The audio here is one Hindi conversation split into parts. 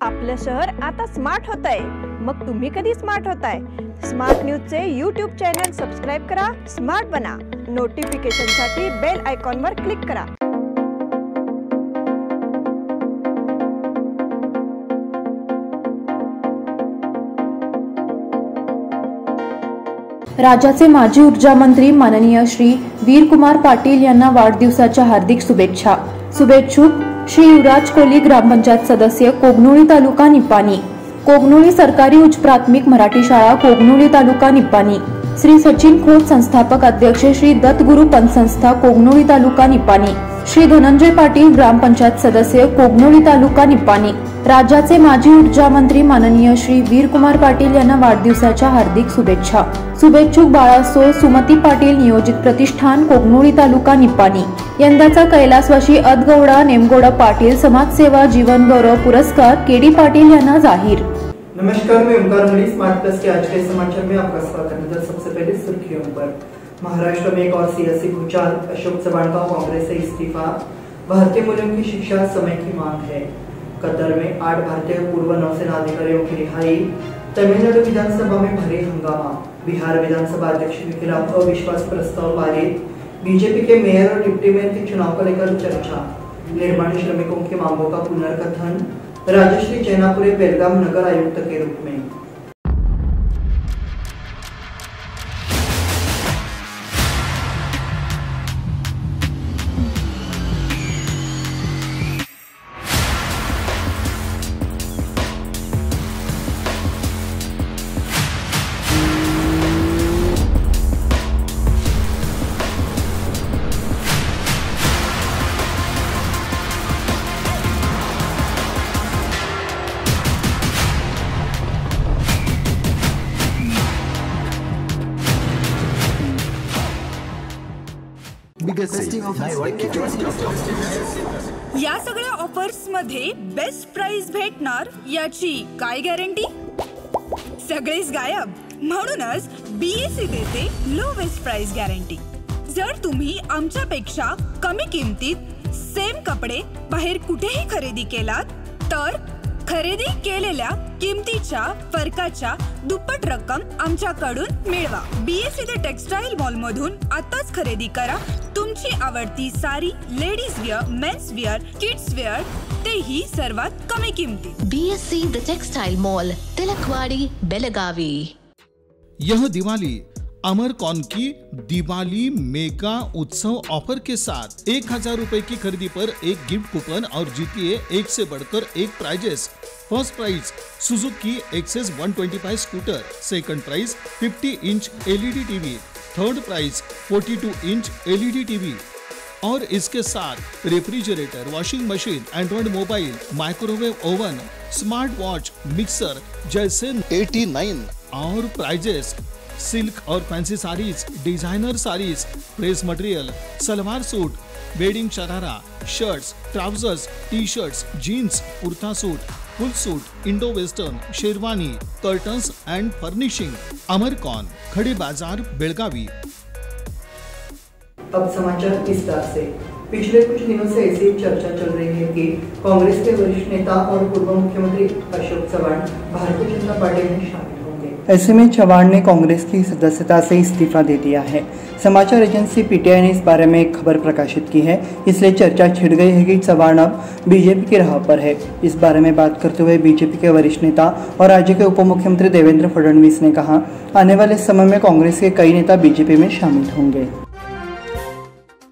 आपलं शहर आता स्मार्ट होत आहे। मग तुम्ही कधी स्मार्ट होताय? स्मार्ट न्यूजचे यूट्यूब चॅनल सबस्क्राइब करा, स्मार्ट बना। नोटिफिकेशनसाठी बेल आयकॉनवर क्लिक करा। राज्याचे माजी ऊर्जा मंत्री माननीय श्री वीरकुमार पाटील यांना वाढदिवसाच्या हार्दिक शुभेच्छा। शुभेच्छुक श्री युवराज कोली, ग्रामपंचायत सदस्य, कोगनोळी तालुका निपाणी। कोगनोळी सरकारी उच्च प्राथमिक मराठी शाळा, कोगनोळी तालुका निपाणी। श्री सचिन खोत, संस्थापक अध्यक्ष, श्री दत्तगुरु पंथ संस्था, कोगनोळी तालुका निपाणी। श्री धनंजय पाटील, ग्रामपंचायत सदस्य, कोगनोळी तालुका निपाणी। राज्याचे माजी ऊर्जा मंत्री माननीय श्री वीरकुमार पाटील यांना वाढदिवसाच्या हार्दिक शुभेच्छा। शुभेच्छुक बाळासो सुमती पाटील, नियोजित प्रतिष्ठान, कोगनोळी तालुका निपाणी। यंदाचा कैलासवासी अदगौडा नेमगौडा पाटील समाजसेवा जीवन गौरव पुरस्कार केडी पाटील यांना जाहीर। नमस्कार, मैं ओमकार मणि, स्मार्ट प्लस के आज के समाचार में आपका स्वागत है। सबसे पहले सुर्खियों पर। महाराष्ट्र में एक और सियासी भूचाल, अशोक चव्हाण का कांग्रेस से इस्तीफा। भारतीय मूल्यों की शिक्षा समय की मांग है। कतर में 8 भारतीय पूर्व नौसेना अधिकारियों की रिहाई। तमिलनाडु विधानसभा में भारी हंगामा। बिहार विधानसभा अध्यक्ष के खिलाफ अविश्वास प्रस्ताव पारित। बीजेपी के मेयर और डिप्टी मेयर के चुनाव को लेकर चर्चा। निर्माण श्रमिकों की मांगों का पुनर्कथन। राजश्री जैनापुरे बेलगाम नगर आयुक्त के रूप में। या सगळ्या ऑफर्स मध्ये बेस्ट प्राइस भेटणार याची काय गॅरंटी? सगळेच गायब। म्हणूनच बीएससी देते लो बेस्ट प्राइस गॅरंटी। जर तुम्ही आमच्यापेक्षा कमी किमतीत सेम कपडे बाहेर कुठेही खरेदी केलात तर खरेदी केलेल्या किमतीच्या फरकाच्या दुप्पट रक्कम आमच्याकडून मिळवा। बीएससी द टेक्सटाईल मॉल मधून आताच खरेदी करा तुमची आवडती सारी, ladies wear, men's wear, kids where, तेही सर्वात कमी किमतीत। BSc the textile mall, Tilakwadi, Belagavi. यह दिवाली अमरकॉन की दिवाली मेगा उत्सव ऑफर के साथ 1000 रुपए की खरीदी पर एक गिफ्ट कूपन और जीतिए एक से बढ़कर एक prizes. First prize Suzuki Access 125 scooter, second prize 50 inch LED TV, third prize 42 inch LED TV और इसके साथ refrigerator, washing machine, Android mobile, microwave oven, smart watch, mixer जैसे 89 और प्राइजेस। सिल्क और fancy saris, designer saris, press material, salwar suit, wedding sharara, shirts, trousers, T shirts, jeans, kurta suit, full suit, Indo western, sherwani, curtains and furnishing. अमरकॉन, खड़े बाजार, बेलगावी। अब समाचार विस्तार से। पिछले कुछ दिनों से ऐसी चर्चा चल रही है कि कांग्रेस के वरिष्ठ नेता और पूर्व मुख्यमंत्री अशोक चव्हाण भारतीय जनता पार्टी में शामिल होंगे। ऐसे में चव्हाण ने कांग्रेस की सदस्यता से इस्तीफा दे दिया है। समाचार एजेंसी पीटीआई ने इस बारे में एक खबर प्रकाशित की है। इसलिए चर्चा छिड़ गई है कि चव्हाण अब बीजेपी की राह पर है। इस बारे में बात करते हुए बीजेपी के वरिष्ठ नेता और राज्य के उप मुख्यमंत्री देवेंद्र फडणवीस ने कहा, आने वाले समय में कांग्रेस के कई नेता बीजेपी में शामिल होंगे।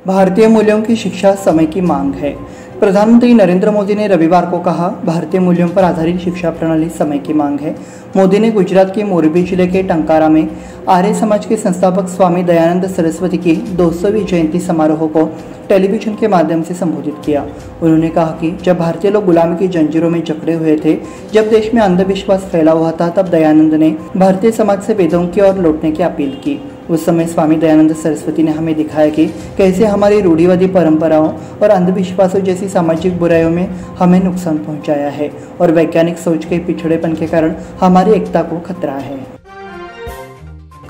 भारतीय मूल्यों की शिक्षा समय की मांग है। प्रधानमंत्री नरेंद्र मोदी ने रविवार को कहा, भारतीय मूल्यों पर आधारित शिक्षा प्रणाली समय की मांग है। मोदी ने गुजरात के मोरबी जिले के टंकारा में आर्य समाज के संस्थापक स्वामी दयानंद सरस्वती की 200वीं जयंती समारोह को टेलीविजन के माध्यम से संबोधित किया। उन्होंने कहा कि जब भारतीय लोग गुलामी की जंजीरों में जकड़े हुए थे, जब देश में अंधविश्वास फैला हुआ था, तब दयानंद ने भारतीय समाज से वेदों की ओर लौटने की अपील की। उस समय स्वामी दयानंद सरस्वती ने हमें दिखाया कि कैसे हमारी रूढ़िवादी परंपराओं और अंधविश्वासों जैसी सामाजिक बुराइयों में हमें नुकसान पहुंचाया है और वैज्ञानिक सोच के पिछड़ेपन के कारण हमारी एकता को खतरा है।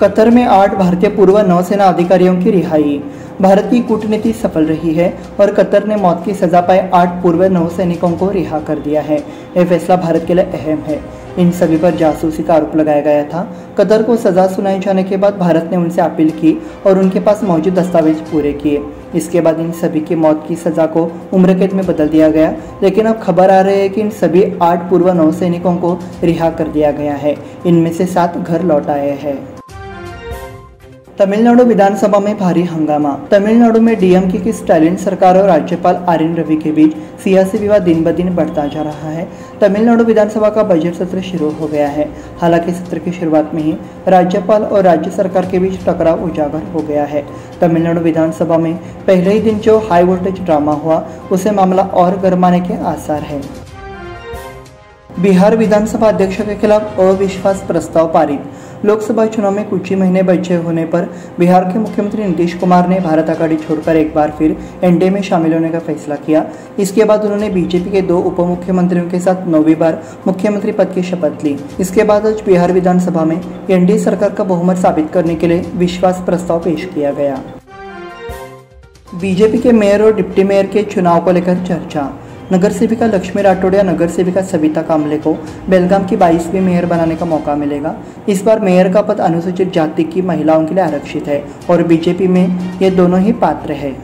कतर में 8 भारतीय पूर्व नौसेना अधिकारियों की रिहाई। भारत की कूटनीति सफल रही है और कतर ने मौत की सजा पाए 8 पूर्व नौसैनिकों को रिहा कर दिया है। यह फैसला भारत के लिए अहम है। इन सभी पर जासूसी का आरोप लगाया गया था। कतर को सजा सुनाए जाने के बाद भारत ने उनसे अपील की और उनके पास मौजूद दस्तावेज पूरे किए। इसके बाद इन सभी की मौत की सजा को उम्र कैद में बदल दिया गया, लेकिन अब खबर आ रही है कि इन सभी 8 पूर्व नौसैनिकों को रिहा कर दिया गया है। इनमें से 7 घर लौट आए हैं। तमिलनाडु विधानसभा में भारी हंगामा। तमिलनाडु में डीएमके की स्टालिन सरकार और राज्यपाल आरएन रवि के बीच सियासी विवाद दिन ब दिन बढ़ता जा रहा है। तमिलनाडु विधानसभा का बजट सत्र शुरू हो गया है। हालांकि सत्र की शुरुआत में ही राज्यपाल और राज्य सरकार के बीच टकराव उजागर हो गया है। तमिलनाडु विधानसभा में पहले ही दिन जो हाई वोल्टेज ड्रामा हुआ, उसे मामला और गरमाने के आसार है। बिहार विधानसभा अध्यक्ष के खिलाफ अविश्वास प्रस्ताव पारित। लोकसभा चुनाव में कुछ ही महीने बचे होने पर बिहार के मुख्यमंत्री नीतीश कुमार ने भारत आघाड़ी छोड़कर एक बार फिर एनडीए में शामिल होने का फैसला किया। इसके बाद उन्होंने बीजेपी के 2 उप मुख्यमंत्रियों के साथ 9वीं बार मुख्यमंत्री पद की शपथ ली। इसके बाद आज बिहार विधानसभा में एनडीए सरकार का बहुमत साबित करने के लिए विश्वास प्रस्ताव पेश किया गया। बीजेपी के मेयर और डिप्टी मेयर के चुनाव को लेकर चर्चा। नगर सेविका लक्ष्मी राठौड़ या नगर सेविका सविता कामले को बेलगाम की 22वीं मेयर बनाने का मौका मिलेगा। इस बार मेयर का पद अनुसूचित जाति की महिलाओं के लिए आरक्षित है और बीजेपी में ये दोनों ही पात्र है।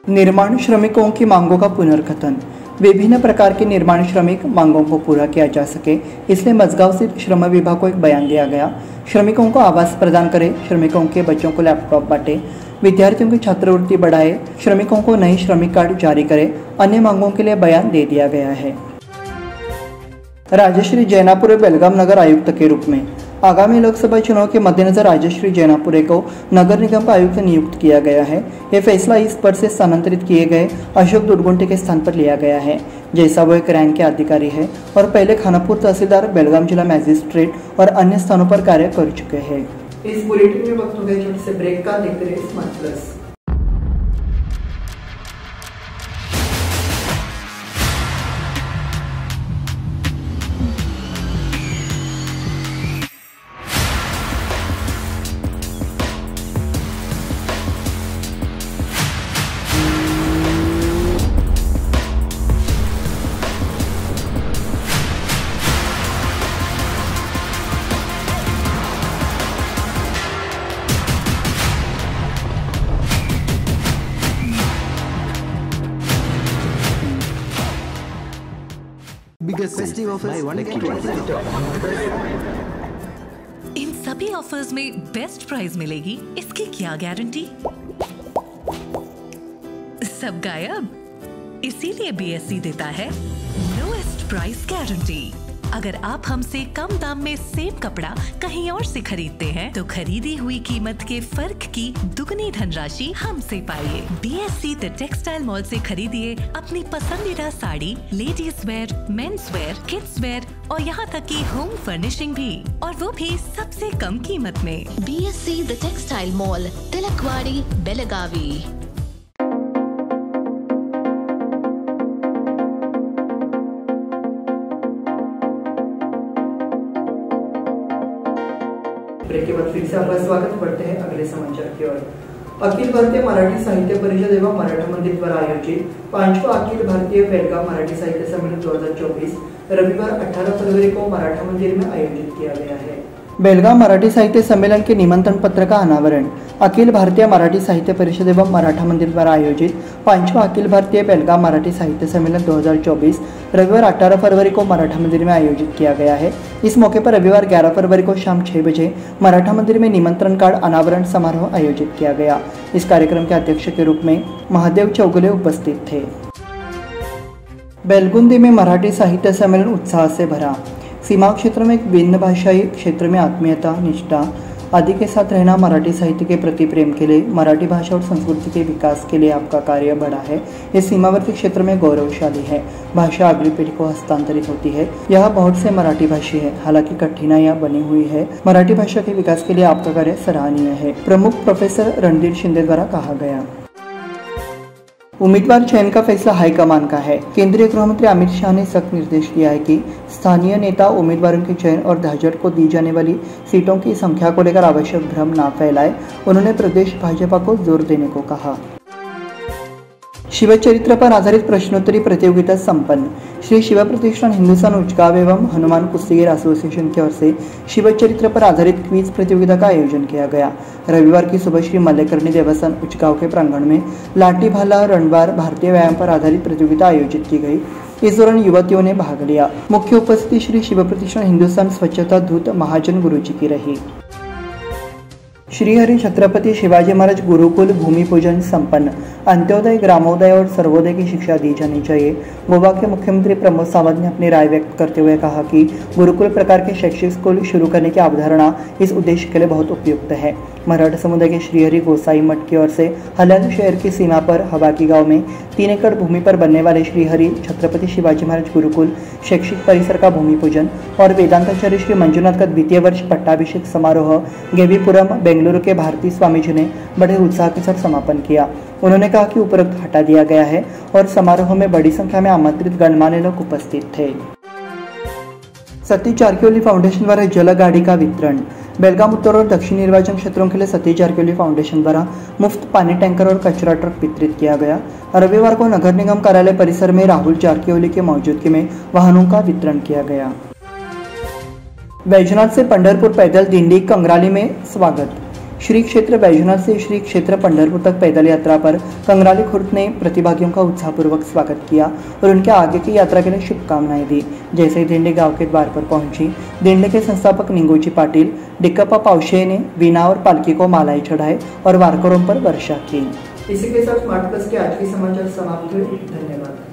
निर्माण श्रमिकों की मांगों का पुनर्कथन। विभिन्न प्रकार के निर्माण श्रमिक मांगों को पूरा किया जा सके, इसलिए मजगांव स्थित श्रम विभाग को एक बयान दिया गया। श्रमिकों को आवास प्रदान करे, श्रमिकों के बच्चों को लैपटॉप बांटे, विद्यार्थियों की छात्रवृत्ति बढ़ाए, श्रमिकों को नई श्रमिक कार्ड जारी करे, अन्य मांगों के लिए बयान दे दिया गया है। राजश्री जैनापुरे बेलगाम नगर आयुक्त के रूप में। आगामी लोकसभा चुनाव के मद्देनजर राजश्री जैनापुरे को नगर निगम का आयुक्त नियुक्त किया गया है। यह फैसला इस पद से स्थानांतरित किए गए अशोक दुर्गुंटे के स्थान पर लिया गया है। जैसा वो एक रैंक के अधिकारी है और पहले खानापुर तहसीलदार, बेलगाम जिला मैजिस्ट्रेट और अन्य स्थानों पर कार्य कर चुके हैं। इस बुलेटिन में वक्त हो गया छोटे से ब्रेक का। देखते रहिए स्मार्ट प्लस। इन सभी ऑफर्स में बेस्ट प्राइस मिलेगी, इसकी क्या गारंटी? सब गायब, इसीलिए बीएससी देता है लोएस्ट प्राइस गारंटी। अगर आप हमसे कम दाम में सेम कपड़ा कहीं और से खरीदते हैं तो खरीदी हुई कीमत के फर्क की दुगनी धनराशि हमसे पाइए। बीएससी द टेक्सटाइल मॉल से खरीदिए अपनी पसंदीदा sari, ladies wear, men's wear, kids where और यहाँ तक की होम फर्निशिंग भी, और वो भी सबसे कम कीमत में। BSC the textile mall, Tilakwadi, Belagavi. Break के बाद फिर से आपका स्वागत। बढ़ते हैं अगले समाचार की ओर। अखिल भारतीय मराठी साहित्य परिषद एवं मराठा मंदिर द्वारा आयोजित 5वां अखिल भारतीय बेलगाम मराठी साहित्य सम्मेलन 2024 रविवार 18 फरवरी को मराठा मंदिर में आयोजित किया गया है। बेलगाम मराठी साहित्य सम्मेलन के निमंत्रण पत्र का अनावरण अखिल भारतीय मराठी साहित्य परिषद एवं मराठा मंदिर द्वारा आयोजित 5वां अखिल भारतीय बेलगाम मराठी साहित्य सम्मेलन 2024 रविवार 18 फरवरी को मराठा मंदिर में आयोजित किया गया है। इस मौके पर रविवार 11 फरवरी को शाम 6 बजे मराठा मंदिर में निमंत्रण कार्ड अनावरण समारोह आयोजित किया गया। इस कार्यक्रम के अध्यक्ष के रूप में महादेव चौगुले उपस्थित थे। बेलगुंदी में मराठी साहित्य सम्मेलन उत्साह से भरा। सीमा क्षेत्र में एक भिन्न भाषाई क्षेत्र में आत्मीयता, निष्ठा आदि के साथ रहना मराठी साहित्य के प्रति प्रेम के लिए, मराठी भाषा और संस्कृति के विकास के लिए आपका कार्य बड़ा है। ये सीमावर्ती क्षेत्र में गौरवशाली है। भाषा अगली पीढ़ी को हस्तांतरित होती है। यह बहुत से मराठी भाषी है, हालांकि कठिनाइयां बनी हुई है। मराठी भाषा के विकास के लिए आपका कार्य सराहनीय है, प्रमुख प्रोफेसर रणधीर शिंदे द्वारा कहा गया। उम्मीदवार चयन का फैसला हाईकमान का है। केंद्रीय गृह मंत्री अमित शाह ने सख्त निर्देश दिया है कि स्थानीय नेता उम्मीदवारों के चयन और धाजट को दी जाने वाली सीटों की संख्या को लेकर आवश्यक भ्रम न फैलाए। उन्होंने प्रदेश भाजपा को जोर देने को कहा। शिवचरित्र पर आधारित प्रश्नोत्तरी प्रतियोगिता संपन्न। श्री शिव प्रतिष्ठान हिंदुस्तान उचगांव एवं हनुमान कुश्तीगीर एसोसिएशन की ओर से शिवचरित्र पर आधारित क्विज प्रतियोगिता का आयोजन किया गया। रविवार की सुबह श्री मल्लिकार्जुन देवस्थान उचगांव के प्रांगण में लाठी भाला रणबार भारतीय व्यायाम पर आधारित प्रतियोगिता आयोजित की गई। इस दौरान युवतियों ने भाग लिया। मुख्य उपस्थिति श्री शिव प्रतिष्ठान हिंदुस्तान स्वच्छता दूत महाजन गुरुजी की रही। श्रीहरि छत्रपति शिवाजी महाराज गुरुकुल भूमि पूजन संपन्न। अंत्योदय, ग्रामोदय और सर्वोदय की शिक्षा दी जानी चाहिए। गोवा के मुख्यमंत्री प्रमोद सावंत ने अपनी राय व्यक्त करते हुए कहा कि गुरुकुल प्रकार के शैक्षिक स्कूल शुरू करने की अवधारणा इस उद्देश्य के लिए बहुत उपयुक्त है। मराठा समुदाय के श्रीहरि गोसाई मठ की ओर से हल्याल शहर की सीमा पर हवाकी गांव में 3 एकड़ भूमि पर बनने वाले श्रीहरि छत्रपति शिवाजी महाराज गुरुकुल शैक्षिक परिसर का भूमि पूजन और वेदांताचार्य श्री मंजुनाथ का द्वितीय वर्ष पट्टाभिषेक समारोह गेवीपुरम बेंगलुरु के भारती स्वामी जी ने बड़े उत्साह के साथ समापन किया। उन्होंने कहा कि उपरोक्त हटा दिया गया है और समारोह में बड़ी संख्या में आमंत्रित गणमान्य लोग उपस्थित थे। सतीश जारकिहोली फाउंडेशन द्वारा जल गाड़ी का वितरण। बेलगाम उत्तर और दक्षिण निर्वाचन क्षेत्रों के लिए सतीश जारकिहोली फाउंडेशन द्वारा मुफ्त पानी टैंकर और कचरा ट्रक वितरित किया गया। रविवार को नगर निगम कार्यालय परिसर में राहुल जारकिहोली की मौजूदगी में वाहनों का वितरण किया गया। बैजनाथ से पंढरपुर पैदल दिंडी कंगराली में स्वागत। श्री क्षेत्र बैजनाथ से श्री क्षेत्र पंढरपुर तक पैदल यात्रा पर कंगराली खुर्द ने प्रतिभागियों का उत्साहपूर्वक स्वागत किया और उनके आगे की यात्रा के लिए शुभकामनाएं दी। जैसे ही दिंडी गांव के द्वार पर पहुंची, दिंडी के संस्थापक निंगोजी पाटिल, डिक्कप्पा पावशे ने वीणा और पालकी को मालाएं चढ़ाए और वारकरों पर वर्षा की। इसी के साथ स्मार्ट प्लस के आज के समाचार समाप्त हुए। धन्यवाद।